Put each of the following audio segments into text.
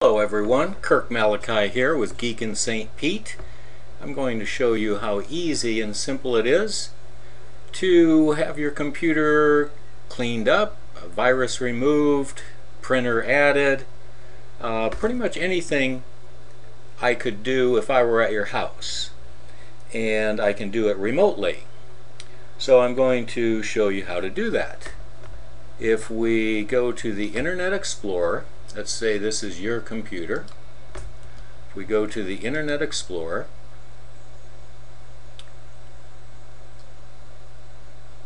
Hello everyone, Kirk Malachi here with Geek in St. Pete. I'm going to show you how easy and simple it is to have your computer cleaned up, a virus removed, printer added, pretty much anything I could do if I were at your house. And I can do it remotely. So I'm going to show you how to do that. If we go to the Internet Explorer, let's say this is your computer. If we go to the Internet Explorer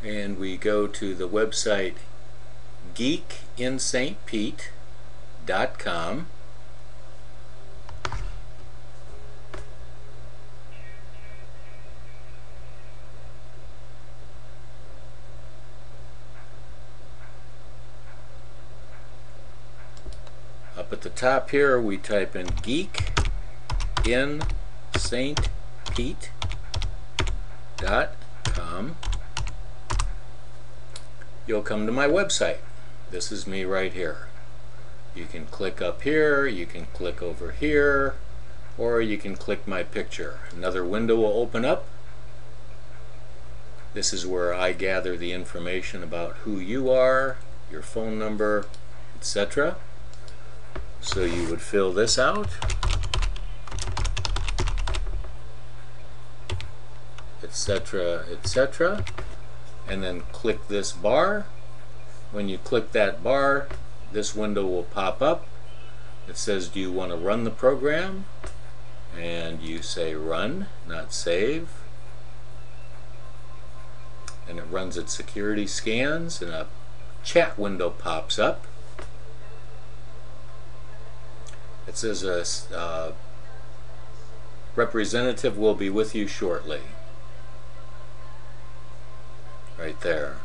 and we go to the website geekinstpete.com, up at the top here we type in geekinstpete.com. You'll come to my website. This is me right here. You can click up here, you can click over here, or you can click my picture. Another window will open up. This is where I gather the information about who you are, your phone number, etc. So you would fill this out, etc., etc., and then click this bar. When you click that bar, this window will pop up. It says, do you want to run the program? And you say run, not save. And it runs its security scans, and a chat window pops up. It says a representative will be with you shortly. Right there.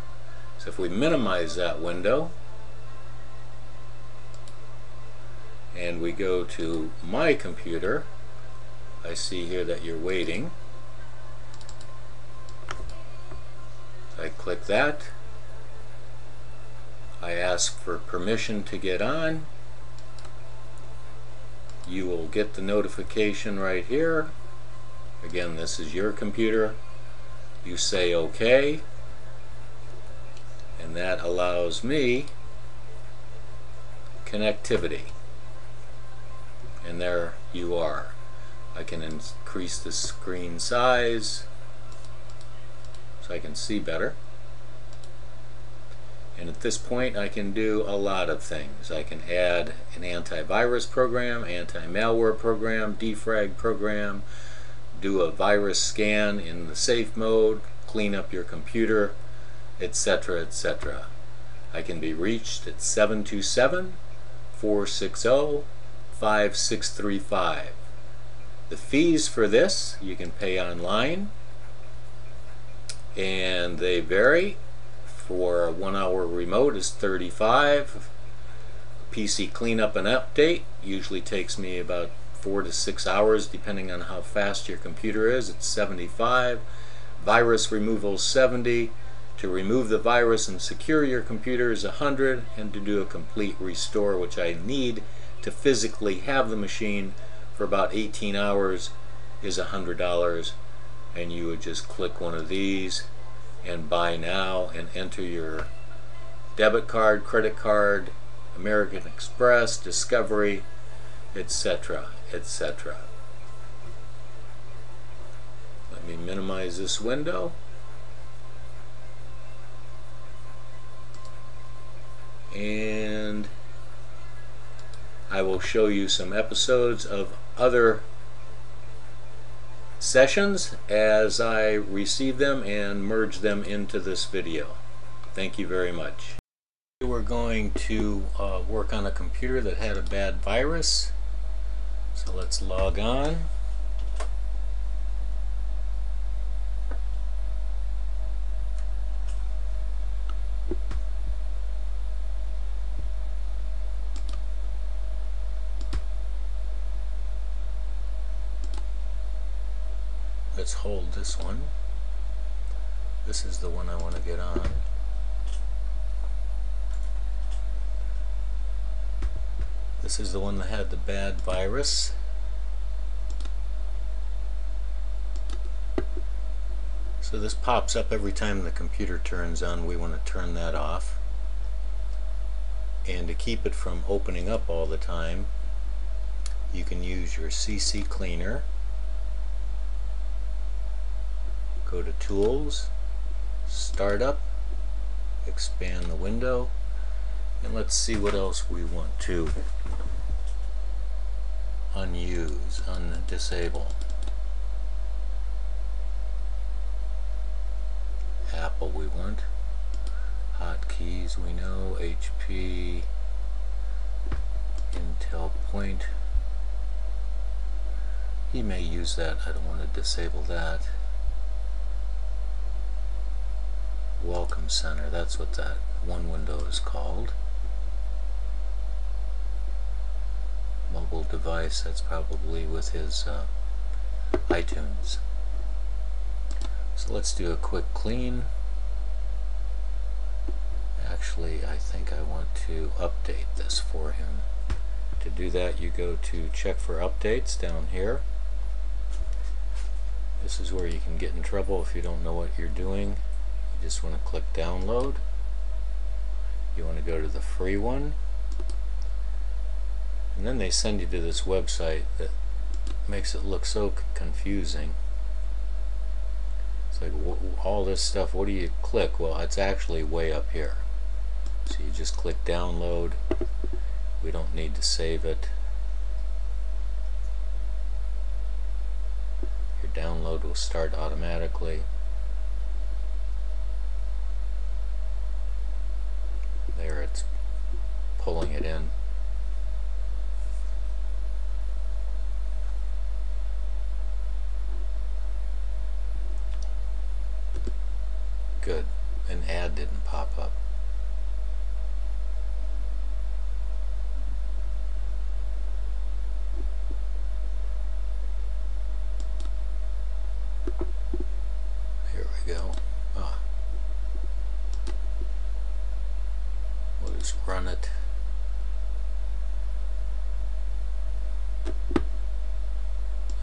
So if we minimize that window and we go to my computer, I see here that you're waiting. I click that. I ask for permission to get on. You will get the notification right here. Again, this is your computer. You say OK, and that allows me connectivity. And there you are. I can increase the screen size so I can see better. And at this point I can do a lot of things. I can add an antivirus program, anti-malware program, defrag program, do a virus scan in the safe mode, clean up your computer, etc., etc. I can be reached at 727-460-5635. The fees for this you can pay online, and they vary. For a 1-hour remote is $35. PC cleanup and update usually takes me about 4 to 6 hours depending on how fast your computer is. It's $75. Virus removal $70. To remove the virus and secure your computer is $100, and to do a complete restore, which I need to physically have the machine for about 18 hours, is $100. And you would just click one of these and buy now and enter your debit card, credit card, American Express, Discovery, etc., etc. Let me minimize this window. And I will show you some episodes of other sessions as I receive them and merge them into this video. Thank you very much. We're going to work on a computer that had a bad virus. So let's log on. Let's hold this one. This is the one I want to get on. This is the one that had the bad virus. So this pops up every time the computer turns on. We want to turn that off. And to keep it from opening up all the time, you can use your CC cleaner. Go to Tools, Startup, expand the window, and let's see what else we want to disable. Apple we want. Hotkeys we know. HP, Intel Point. He may use that. I don't want to disable that. Welcome Center, that's what that one window is called. Mobile device, that's probably with his iTunes. So let's do a quick clean. Actually, I think I want to update this for him. To do that, you go to check for updates down here. This is where you can get in trouble if you don't know what you're doing. You just want to click download. You want to go to the free one. And then they send you to this website that makes it look so confusing. It's like, all this stuff, what do you click? Well, it's actually way up here. So you just click download. We don't need to save it. Your download will start automatically. There, it's pulling it in. Good. An ad didn't pop up. Here we go. We'll just run it.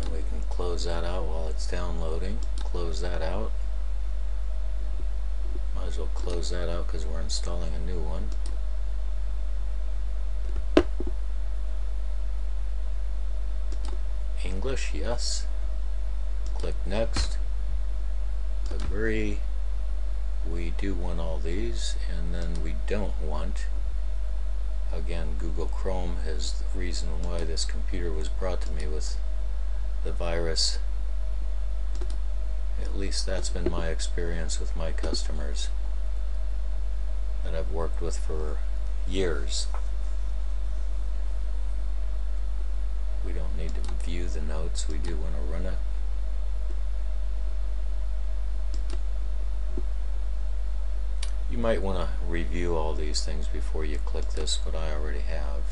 And we can close that out while it's downloading. Close that out. Might as well close that out because we're installing a new one. English, yes. Click next. Agree. We do want all these, and then we don't want. Again, Google Chrome is the reason why this computer was brought to me with the virus. At least that's been my experience with my customers that I've worked with for years. We don't need to view the notes, we do want to run it. You might want to review all these things before you click this, but I already have.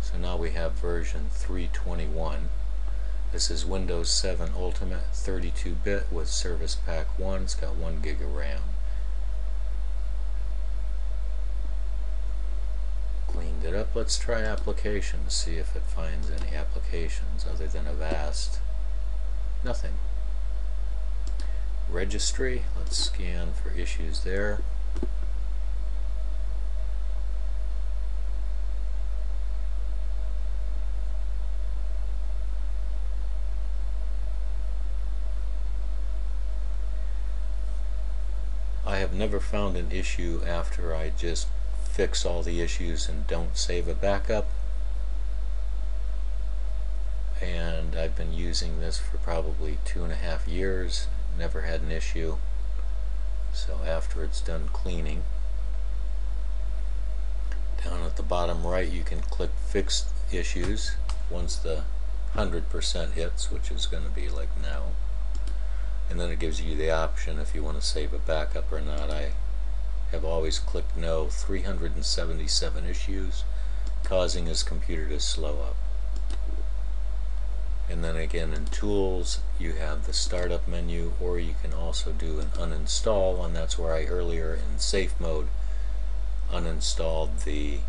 So now we have version 321. This is Windows 7 Ultimate 32-bit with Service Pack 1. It's got 1 gig of RAM. Cleaned it up. Let's try applications, see if it finds any applications other than Avast. Nothing. Registry, let's scan for issues there. I have never found an issue after I just fix all the issues and don't save a backup. And I've been using this for probably 2.5 years, never had an issue. So after it's done cleaning, down at the bottom right you can click Fix Issues once the 100% hits, which is going to be like now. And then it gives you the option if you want to save a backup or not. I have always clicked no. 377 issues causing his computer to slow up. And then again in Tools you have the startup menu, or you can also do an uninstall, and that's where I earlier in safe mode uninstalled the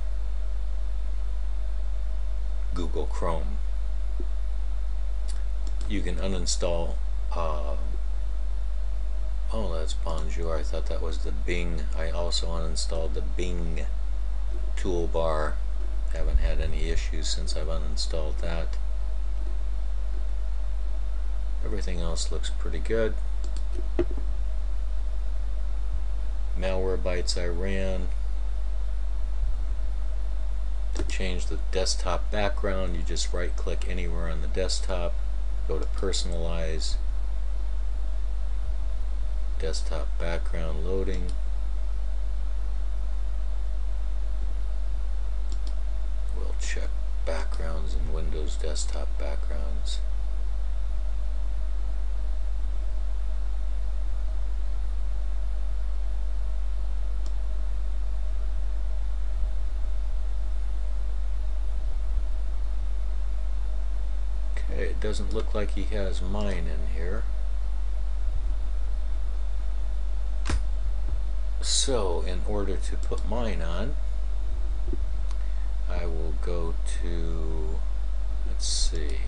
Google Chrome. You can uninstall oh, that's Bonjour. I thought that was the Bing. I also uninstalled the Bing toolbar. Haven't had any issues since I've uninstalled that. Everything else looks pretty good. Malwarebytes I ran. To change the desktop background, you just right click anywhere on the desktop, go to personalize, desktop background loading. We'll check backgrounds in Windows desktop backgrounds. Okay, it doesn't look like he has mine in here. So, in order to put mine on, I will go to, let's see,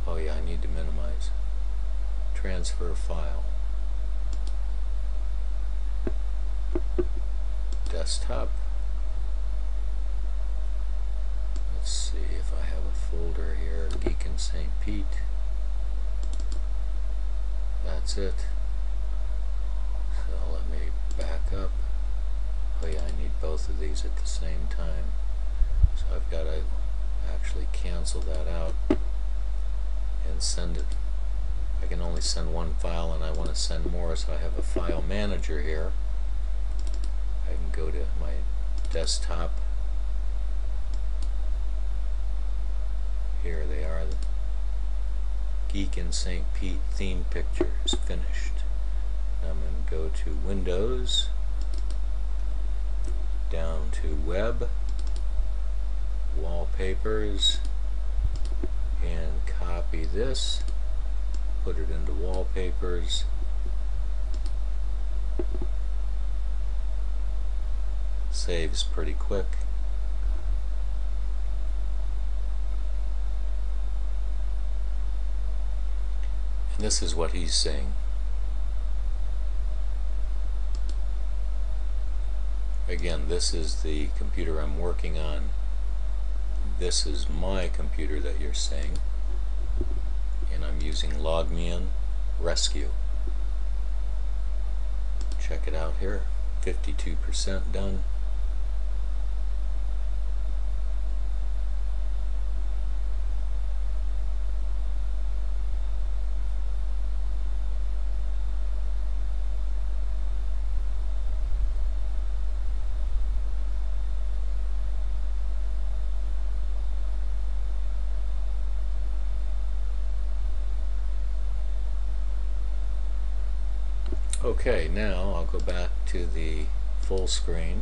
oh yeah, I need to minimize, transfer file, desktop, let's see if I have a folder here, Geek in St. Pete, that's it. So let me back up. Oh yeah, I need both of these at the same time. So I've got to actually cancel that out and send it. I can only send one file and I want to send more, so I have a file manager here. I can go to my desktop. Here they are, the Geek in St. Pete theme pictures finished. I'm going to go to Windows, down to Web, Wallpapers, and copy this, put it into Wallpapers, saves pretty quick. And this is what he's saying. Again, this is the computer I'm working on. This is my computer that you're seeing. And I'm using LogMeIn Rescue. Check it out here. 52% done. Okay, now I'll go back to the full screen,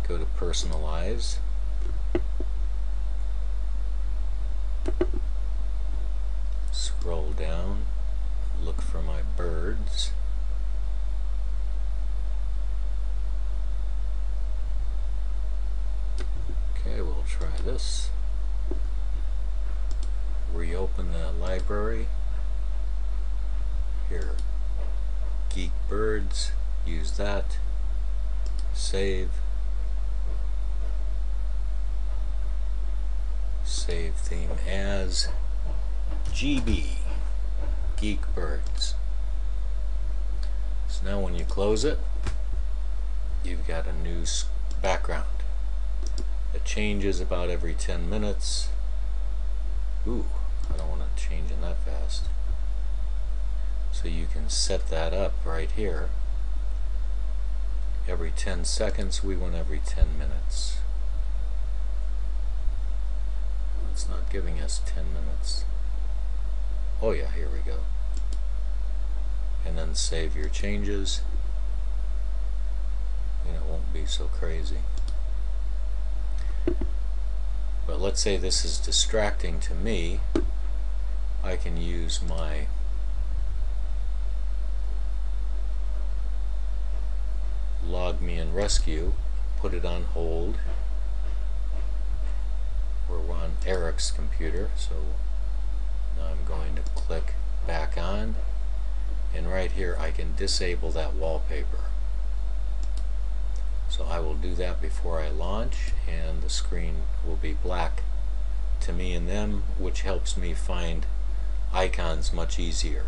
go to personalize, scroll down, look for my birds, okay, we'll try this, reopen the library. Here, Geek Birds, use that, save, save theme as GB, Geek Birds. So now when you close it, you've got a new background. It changes about every 10 minutes. Ooh, I don't want to change in that fast. So you can set that up right here. Every 10 seconds, we want every 10 minutes. It's not giving us 10 minutes. Oh yeah, here we go. And then save your changes, and it won't be so crazy. But let's say this is distracting to me. I can use my log me and rescue, put it on hold. We're on Eric's computer, so now I'm going to click back on, and right here I can disable that wallpaper. So I will do that before I launch, and the screen will be black to me and them, which helps me find icons much easier.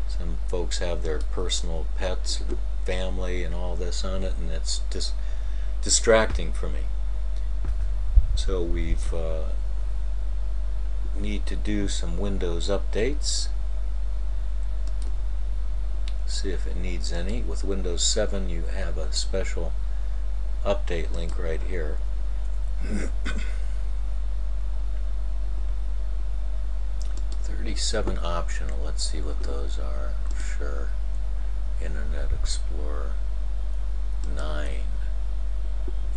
Some folks have their personal pets and family and all this on it, and it's just distracting for me. So we've need to do some Windows updates. See if it needs any. With Windows 7 you have a special update link right here. 37 optional. Let's see what those are. Sure. Internet Explorer 9.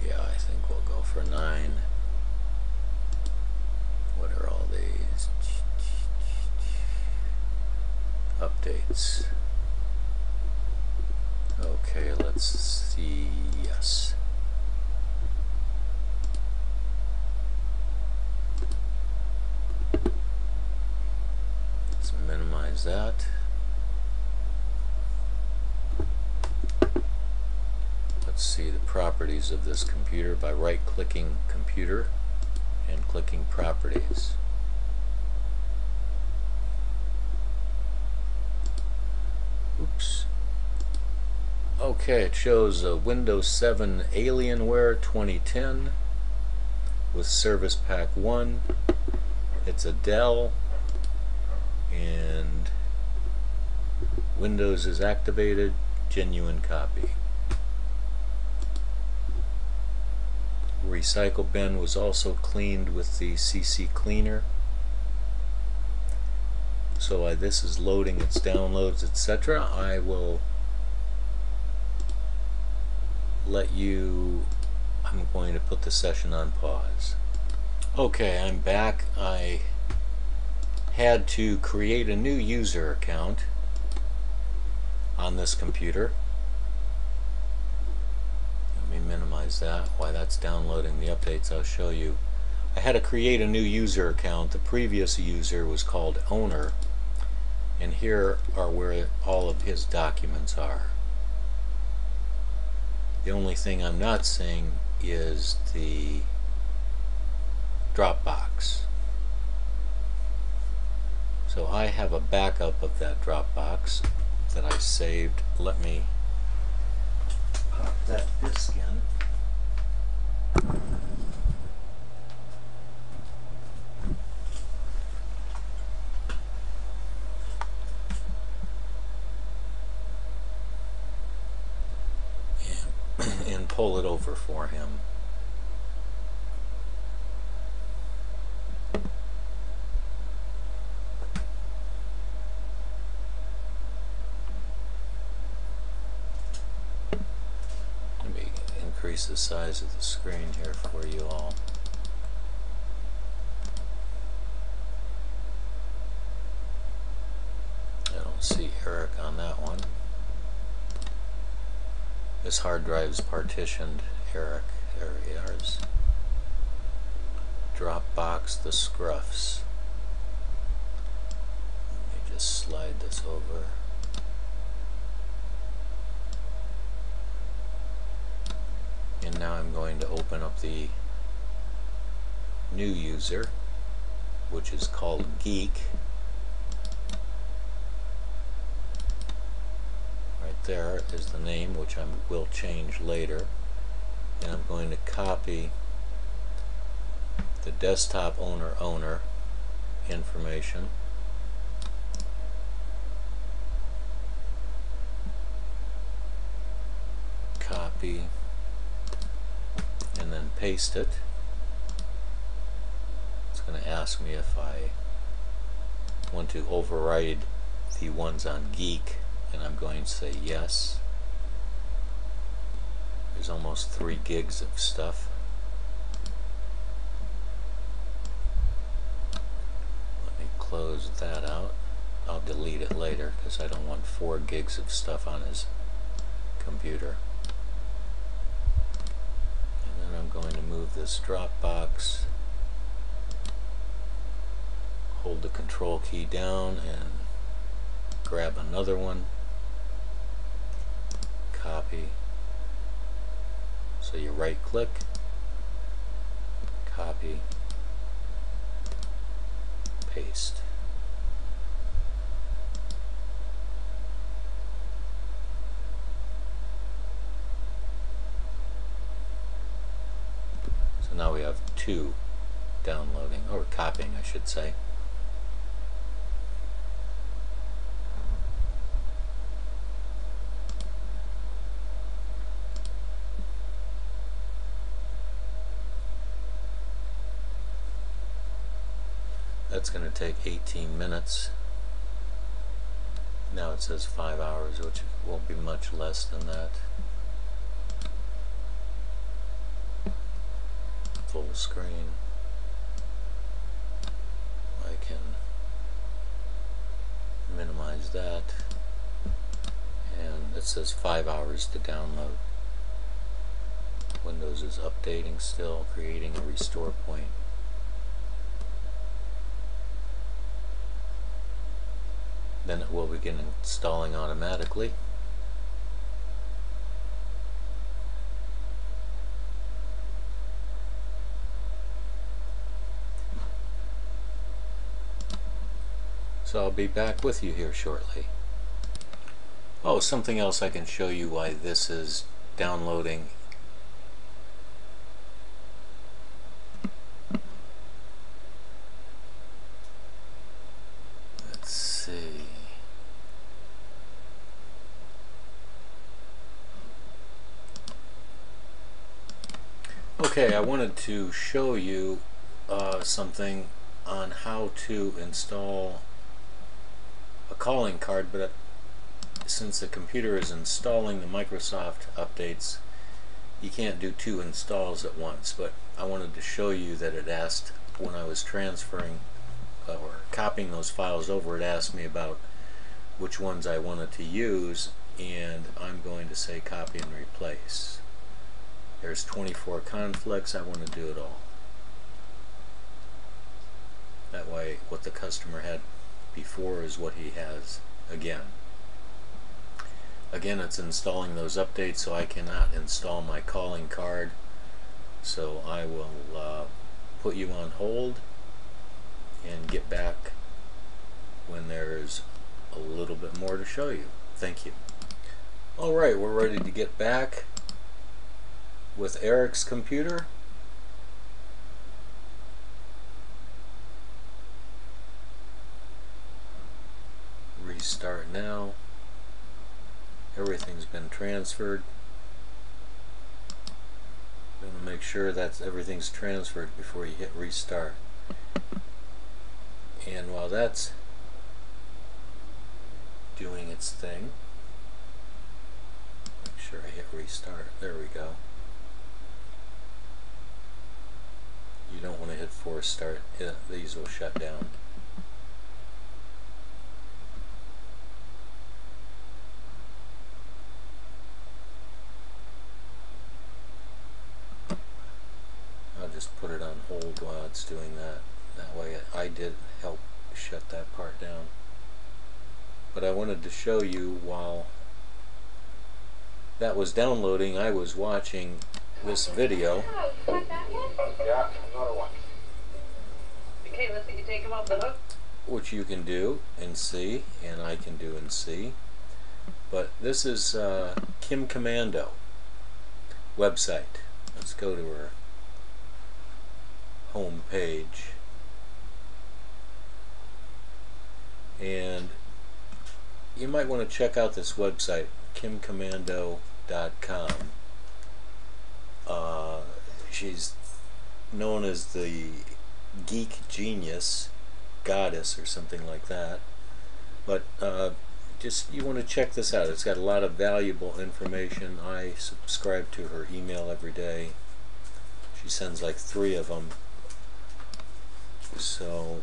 Yeah, I think we'll go for 9. What are all these? Updates. Okay, let's see. Yes. Let's minimize that. Let's see the properties of this computer by right-clicking Computer and clicking Properties. Oops. Okay, it shows a Windows 7 Alienware 2010 with Service Pack 1. It's a Dell, and Windows is activated, genuine copy. Recycle bin was also cleaned with the CC cleaner. So this is loading its downloads, etc. I will let you, I'm going to put the session on pause. Okay, I'm back. I had to create a new user account on this computer. Let me minimize that. While that's downloading the updates, I'll show you. I had to create a new user account. The previous user was called Owner, and here are where all of his documents are. The only thing I'm not seeing is the Dropbox. So I have a backup of that Dropbox that I saved. Let me pop that disk in. And pull it over for him. Let me increase the size of the screen here for you all. I don't see Eric on that one. This hard drive's partitioned. Eric, there he is. Dropbox, the Scruffs. Let me just slide this over. And now I'm going to open up the new user, which is called Geek. There is the name, which I will change later, and I'm going to copy the desktop owner information, copy, and then paste it. It's going to ask me if I want to override the ones on Geek, and I'm going to say yes. There's almost 3 gigs of stuff. close that out. I'll delete it later because I don't want 4 gigs of stuff on his computer. And then I'm going to move this Dropbox, hold the control key down and grab another one, copy. So you right click, copy, paste. So now we have 2 downloading, or copying I should say. That's going to take 18 minutes. Now it says 5 hours, which will be much less than that. Full screen. I can minimize that. And it says 5 hours to download. Windows is updating still, creating a restore point. Then it will begin installing automatically. So I'll be back with you here shortly. Oh, something else I can show you why this is downloading. Let's see. Okay, I wanted to show you something on how to install a calling card, but since the computer is installing the Microsoft updates, you can't do 2 installs at once. But I wanted to show you that it asked, when I was transferring or copying those files over, it asked me about which ones I wanted to use, and I'm going to say copy and replace. There's 24 conflicts. I want to do it all. That way what the customer had before is what he has again. Again, it's installing those updates, so I cannot install my calling card. So I will put you on hold and get back when there's a little bit more to show you. Thank you. Alright, we're ready to get back with Eric's computer. Restart now. Everything's been transferred. I'm going to make sure that everything's transferred before you hit restart. And while that's doing its thing, make sure I hit restart. There we go. You don't want to hit force start. These will shut down. I'll just put it on hold while it's doing that. That way I did help shut that part down. But I wanted to show you while that was downloading, I was watching this video. Yeah, another one. Okay, let's see you take him off the hook. Which you can do and see, and I can do and see. But this is Kim Commando website. Let's go to her home page. And you might want to check out this website, kimcommando.com. She's known as the Geek Genius Goddess or something like that. But just you want to check this out. It's got a lot of valuable information. I subscribe to her email every day. She sends like 3 of them. So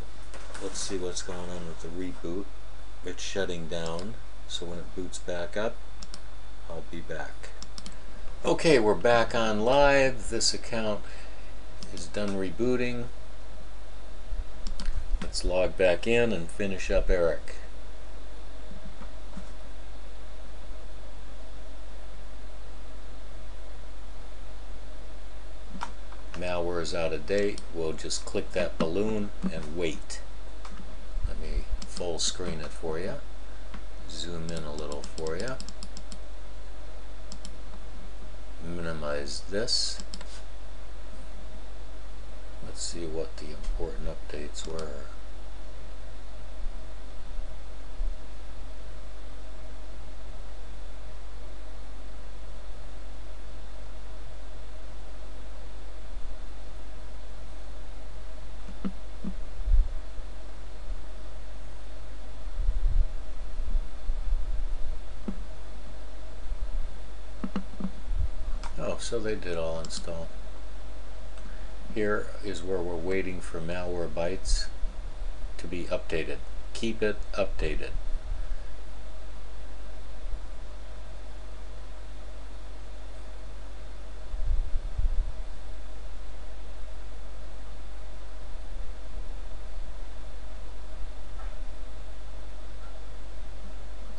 let's see what's going on with the reboot. It's shutting down, so when it boots back up, I'll be back. Okay, we're back on live. This account is done rebooting. Let's log back in and finish up Eric. Malware is out of date. We'll just click that balloon and wait. Let me full screen it for you. Zoom in a little for you. Minimize this. Let's see what the important updates were. Oh, so they did all install. Here is where we're waiting for Malwarebytes to be updated. Keep it updated.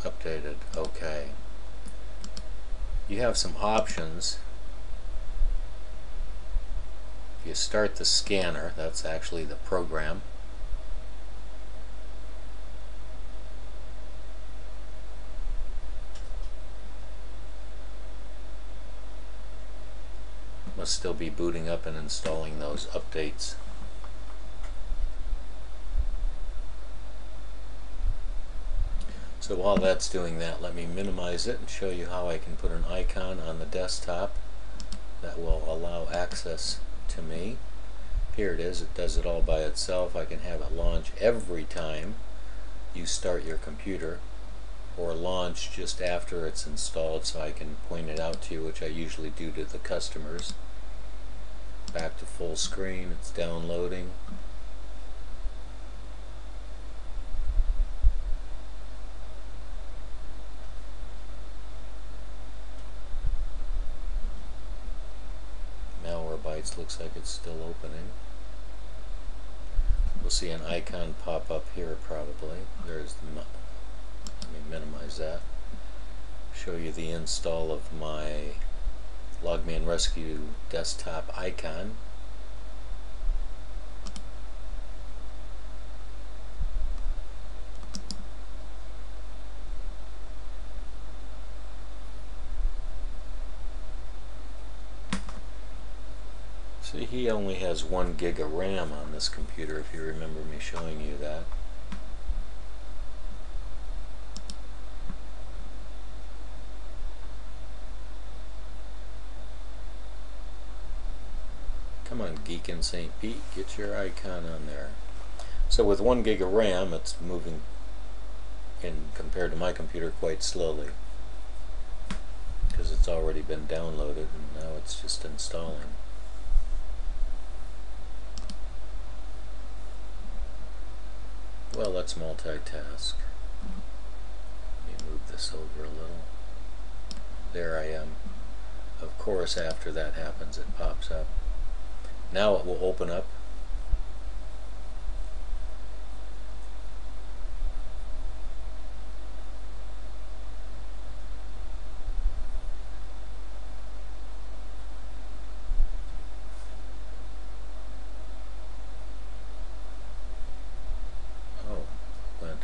Updated. Okay. You have some options. You start the scanner, that's actually the program. Must still be booting up and installing those updates. So while that's doing that, let me minimize it and show you how I can put an icon on the desktop that will allow access to me. Here it is. It does it all by itself. I can have it launch every time you start your computer, or launch just after it's installed, so I can point it out to you, which I usually do to the customers. Back to full screen. It's downloading. Malwarebytes looks like it's still opening. We'll see an icon pop up here probably. There's the, let me minimize that. Show you the install of my Logman Rescue desktop icon. See, he only has 1 gig of RAM on this computer, if you remember me showing you that. Come on, Geek in St. Pete, get your icon on there. So with 1 gig of RAM, it's moving, in compared to my computer, quite slowly, because it's already been downloaded and now it's just installing. Well, let's multitask. Let me move this over a little. There I am. Of course, after that happens, it pops up. Now it will open up. Oh, went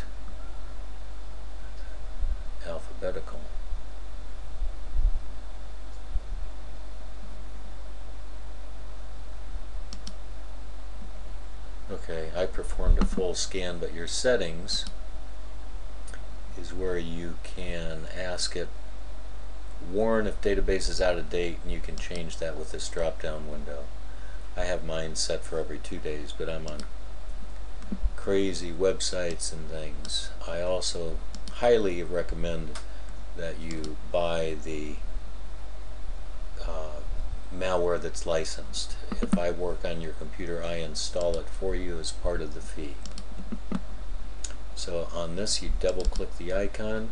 alphabetical. Okay, I performed a full scan, but your settings is where you can ask it, warn if database is out of date, and you can change that with this drop down window. I have mine set for every 2 days, but I'm on crazy websites and things. I also highly recommend that you buy the malware that's licensed. If I work on your computer, I install it for you as part of the fee. So on this, you double click the icon.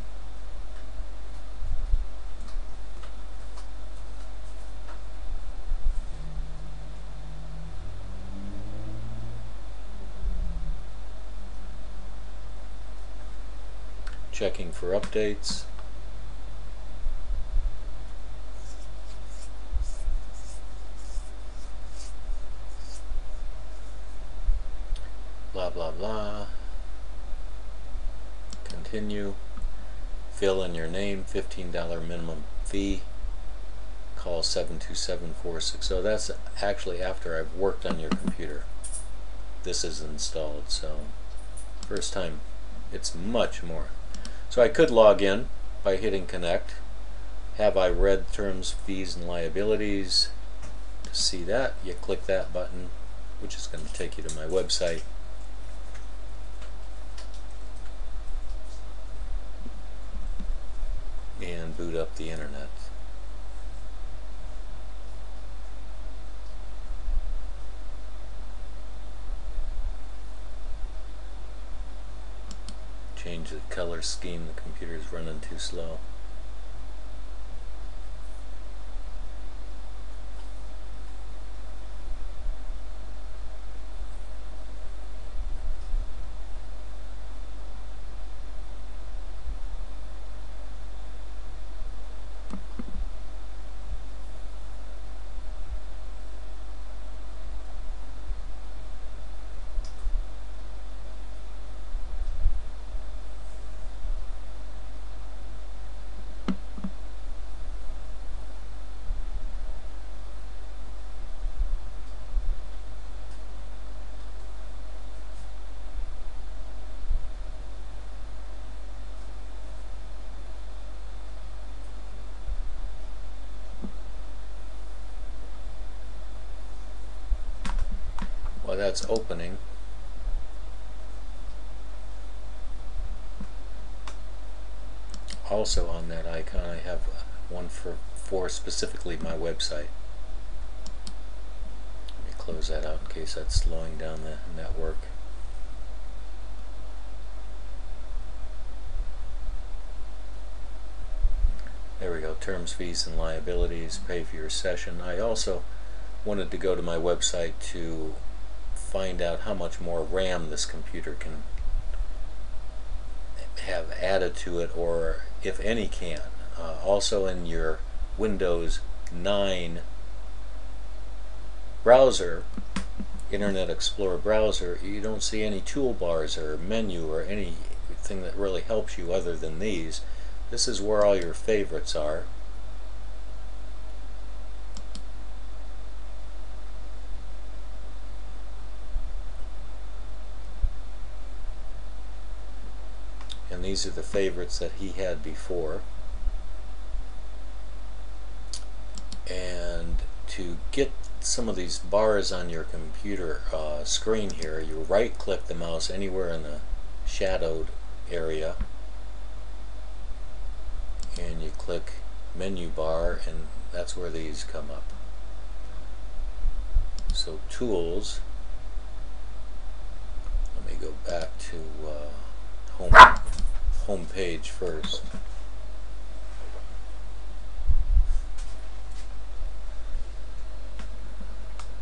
Checking for updates. Blah blah blah. Continue. Fill in your name, $15 minimum fee. Call 727-460. That's actually after I've worked on your computer. This is installed, so first time it's much more. So I could log in by hitting connect. Have I read terms, fees, and liabilities? To see that, you click that button, which is going to take you to my website. And boot up the internet. Change the color scheme, the computer is running too slow. While that's opening, also on that icon I have one for specifically my website. Let me close that out in case that's slowing down the network. There we go, terms, fees, and liabilities, pay for your session. I also wanted to go to my website to find out how much more RAM this computer can have added to it, or if any can. Also in your Windows 9 browser, Internet Explorer browser, you don't see any toolbars or menu or anything that really helps you other than these. This is where all your favorites are. And these are the favorites that he had before. And to get some of these bars on your computer screen here, you right click the mouse anywhere in the shadowed area and you click menu bar, and that's where these come up. So tools, let me go back to home page first.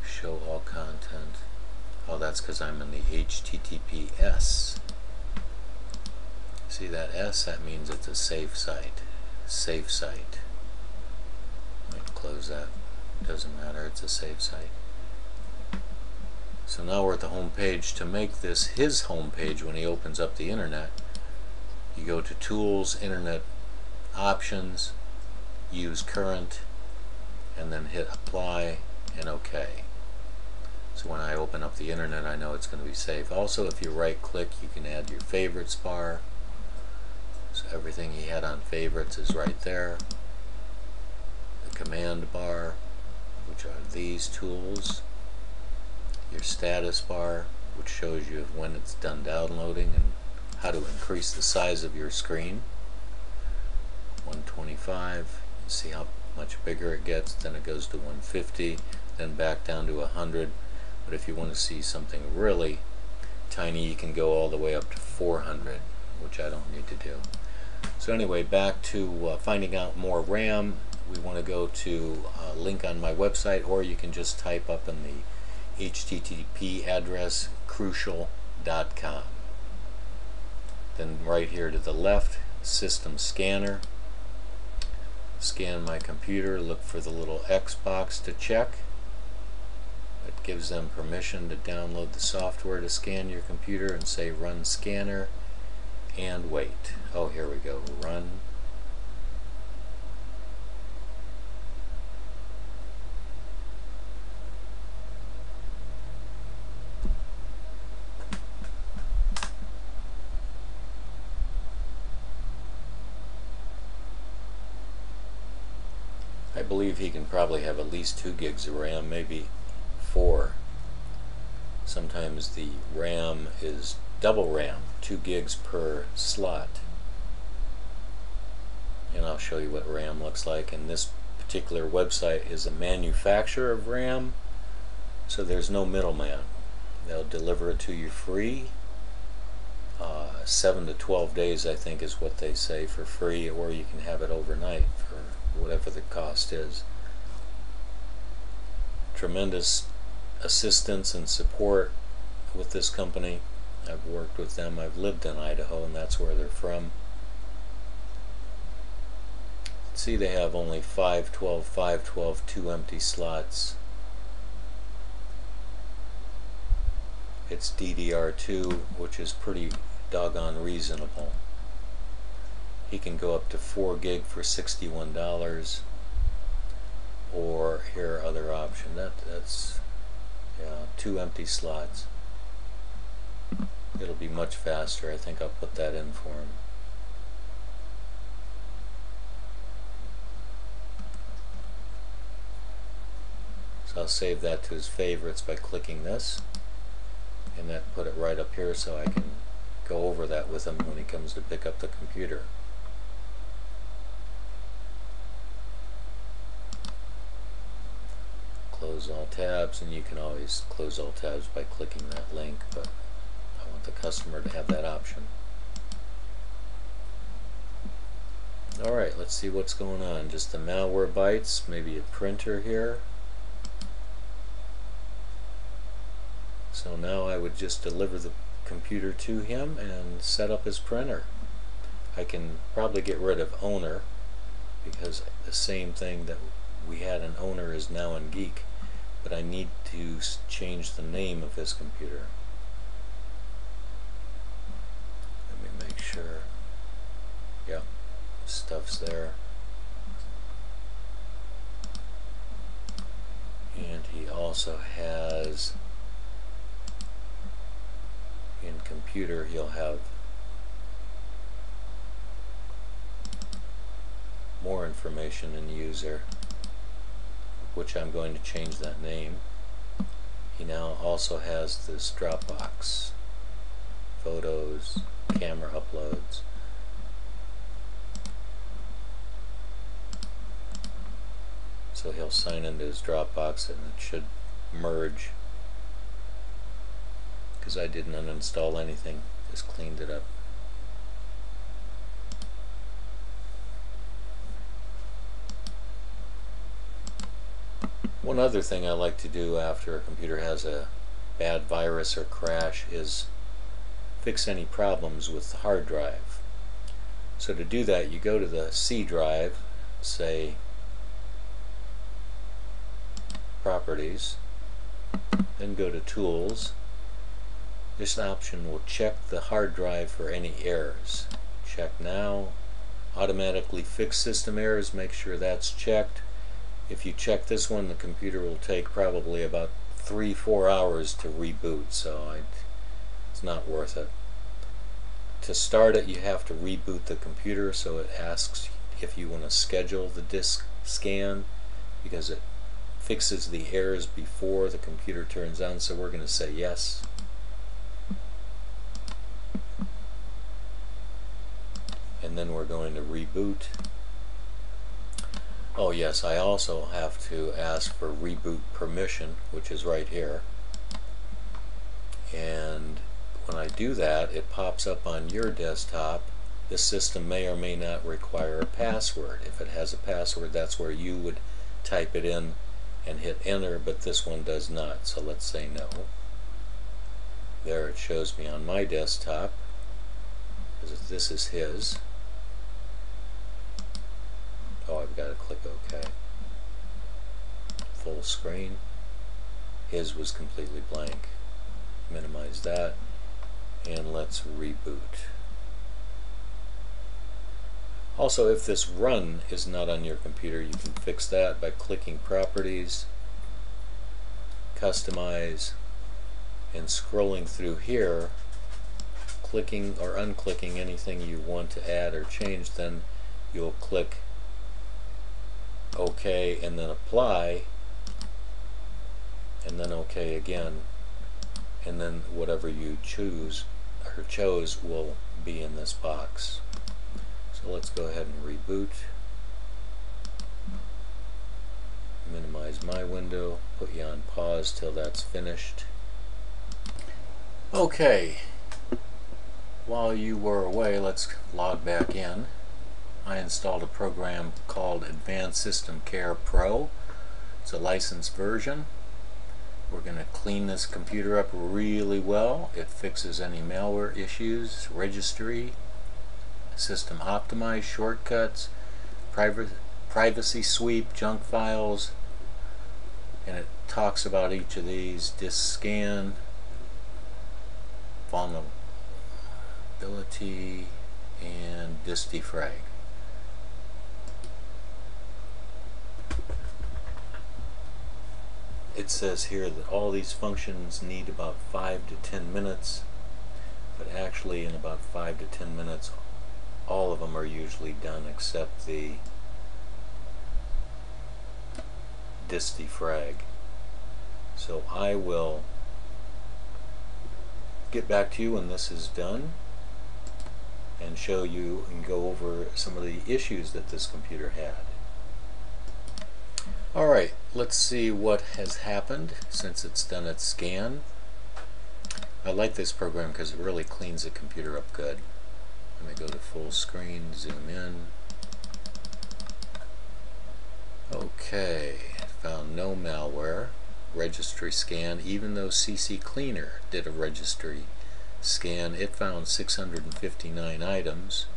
Show all content. Oh, that's because I'm in the HTTPS. See that S? That means it's a safe site. Safe site. Let me close that. Doesn't matter, it's a safe site. So now we're at the home page. To make this his home page when he opens up the internet, you go to Tools, Internet Options, use Current, and then hit Apply and OK. So when I open up the internet, I know it's going to be safe. Also, if you right click, you can add your favorites bar. So everything he had on favorites is right there. The command bar, which are these tools. Your status bar, which shows you when it's done downloading and how to increase the size of your screen. 125, you see how much bigger it gets, then it goes to 150, then back down to 100. But if you want to see something really tiny you can go all the way up to 400, which I don't need to do. So anyway, back to finding out more RAM. We want to go to a link on my website, or you can just type up in the HTTP address crucial.com. Then right here to the left, System Scanner. Scan my computer, look for the little X box to check. It gives them permission to download the software to scan your computer, and say Run Scanner, and wait. Oh, here we go. Run. I believe he can probably have at least 2 gigs of RAM, maybe 4. Sometimes the RAM is double RAM, 2 gigs per slot. And I'll show you what RAM looks like. And this particular website is a manufacturer of RAM, so there's no middleman. They'll deliver it to you free. 7 to 12 days, I think, is what they say, for free, or you can have it overnight for whatever the cost is. Tremendous assistance and support with this company. I've worked with them. I've lived in Idaho, and that's where they're from. See, they have only 512, 512, 2 empty slots. It's DDR2, which is pretty doggone reasonable. He can go up to 4 gig for $61, or here other option. That's 2 empty slots. It'll be much faster. I think I'll put that in for him. So I'll save that to his favorites by clicking this, and that put it right up here so I can go over that with him when he comes to pick up the computer. Close all tabs, and you can always close all tabs by clicking that link, but I want the customer to have that option. Alright, let's see what's going on. Just the malware bytes, maybe a printer here. So now I would just deliver the computer to him and set up his printer. I can probably get rid of owner, because the same thing that we had in owner is now in Geek, but I need to change the name of his computer. Let me make sure. Yep, stuff's there. And he also has, in computer, he'll have more information in user, which I'm going to change that name. He now also has this Dropbox, photos, camera uploads. So he'll sign into his Dropbox, and it should merge, because I didn't uninstall anything, just cleaned it up. One other thing I like to do after a computer has a bad virus or crash is fix any problems with the hard drive. So to do that, you go to the C drive, say Properties, then go to Tools. This option will check the hard drive for any errors. Check now. Automatically fix system errors, make sure that's checked. If you check this one, the computer will take probably about 3-4 hours to reboot, so it's not worth it. To start it, you have to reboot the computer, so it asks if you want to schedule the disk scan, because it fixes the errors before the computer turns on, so we're going to say yes. And then we're going to reboot. Oh yes, I also have to ask for reboot permission, which is right here. And when I do that, it pops up on your desktop. This system may or may not require a password. If it has a password, that's where you would type it in and hit enter, but this one does not. So let's say no. There it shows me on my desktop. This is his. Oh, I've got to click OK. Full screen. His was completely blank. Minimize that, and let's reboot. Also, if this run is not on your computer, you can fix that by clicking Properties, Customize, and scrolling through here, clicking or unclicking anything you want to add or change. Then you'll click OK and then Apply, and then OK again, and then whatever you choose or chose will be in this box. So let's go ahead and reboot. Minimize my window, put you on pause till that's finished. Okay, while you were away, let's log back in. I installed a program called Advanced System Care Pro. It's a licensed version. We're going to clean this computer up really well. It fixes any malware issues, registry, system optimize, shortcuts, privacy sweep, junk files, and it talks about each of these: disk scan, vulnerability, and disk defrag. It says here that all these functions need about 5 to 10 minutes, but actually in about 5 to 10 minutes all of them are usually done except the disk defrag. So I will get back to you when this is done and show you and go over some of the issues that this computer had. Alright, let's see what has happened since it's done its scan. I like this program because it really cleans the computer up good. Let me go to full screen, zoom in. Okay, found no malware. Registry scan, even though CC Cleaner did a registry scan, it found 659 items,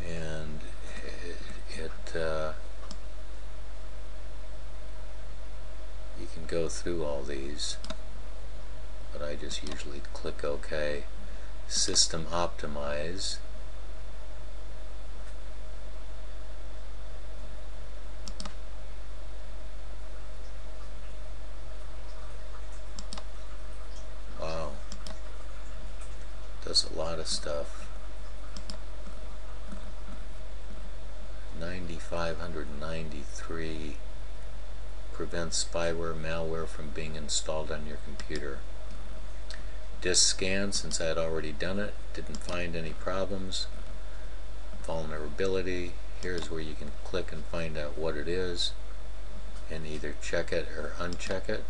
and you can go through all these, but I just usually click OK. System optimize. Wow, does a lot of stuff. 9,593 prevents spyware, malware from being installed on your computer. Disk scan, since I had already done it, didn't find any problems. Vulnerability, here's where you can click and find out what it is and either check it or uncheck it.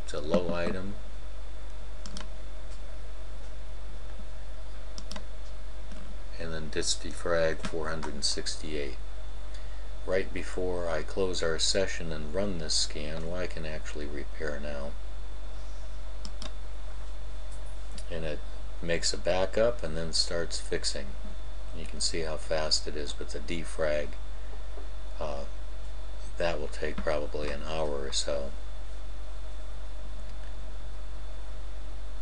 It's a low item. And then disk defrag 468. Right before I close our session and run this scan, well, I can actually repair now. And it makes a backup and then starts fixing. You can see how fast it is, but the defrag, that will take probably an hour or so.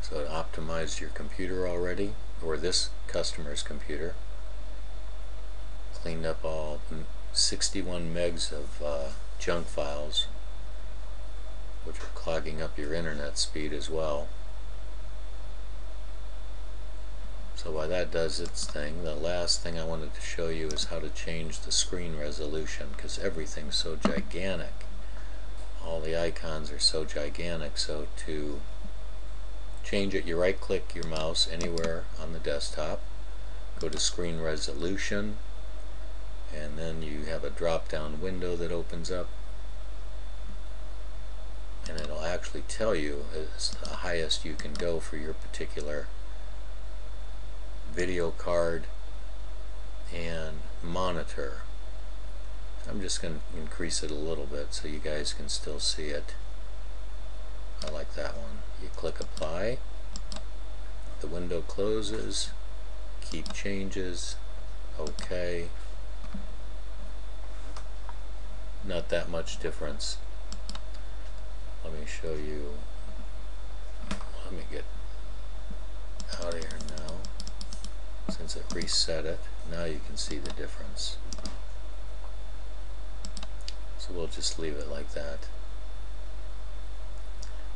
So it optimized your computer already, or this customer's computer. Cleaned up all 61 megs of junk files, which are clogging up your internet speed as well. So while that does its thing, the last thing I wanted to show you is how to change the screen resolution, because everything's so gigantic. All the icons are so gigantic, so to change it, you right click your mouse anywhere on the desktop, go to screen resolution, and then you have a drop down window that opens up, and it'll actually tell you is the highest you can go for your particular video card and monitor. I'm just going to increase it a little bit so you guys can still see it. I like that one. You click apply, the window closes, keep changes, OK. Not that much difference. Let me show you. Let me get out of here now. Since it reset it, now you can see the difference. So we'll just leave it like that.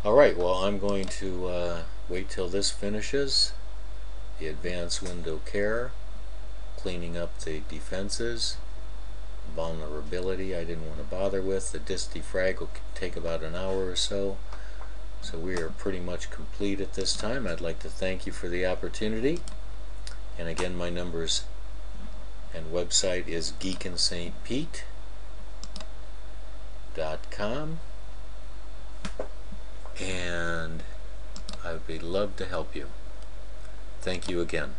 Alright, well, I'm going to wait till this finishes. The advanced window care, cleaning up the defenses, vulnerability I didn't want to bother with. The disk defrag will take about an hour or so. So we are pretty much complete at this time. I'd like to thank you for the opportunity. And again, my numbers and website is geekandstpete.com, and I'd be love to help you. Thank you again.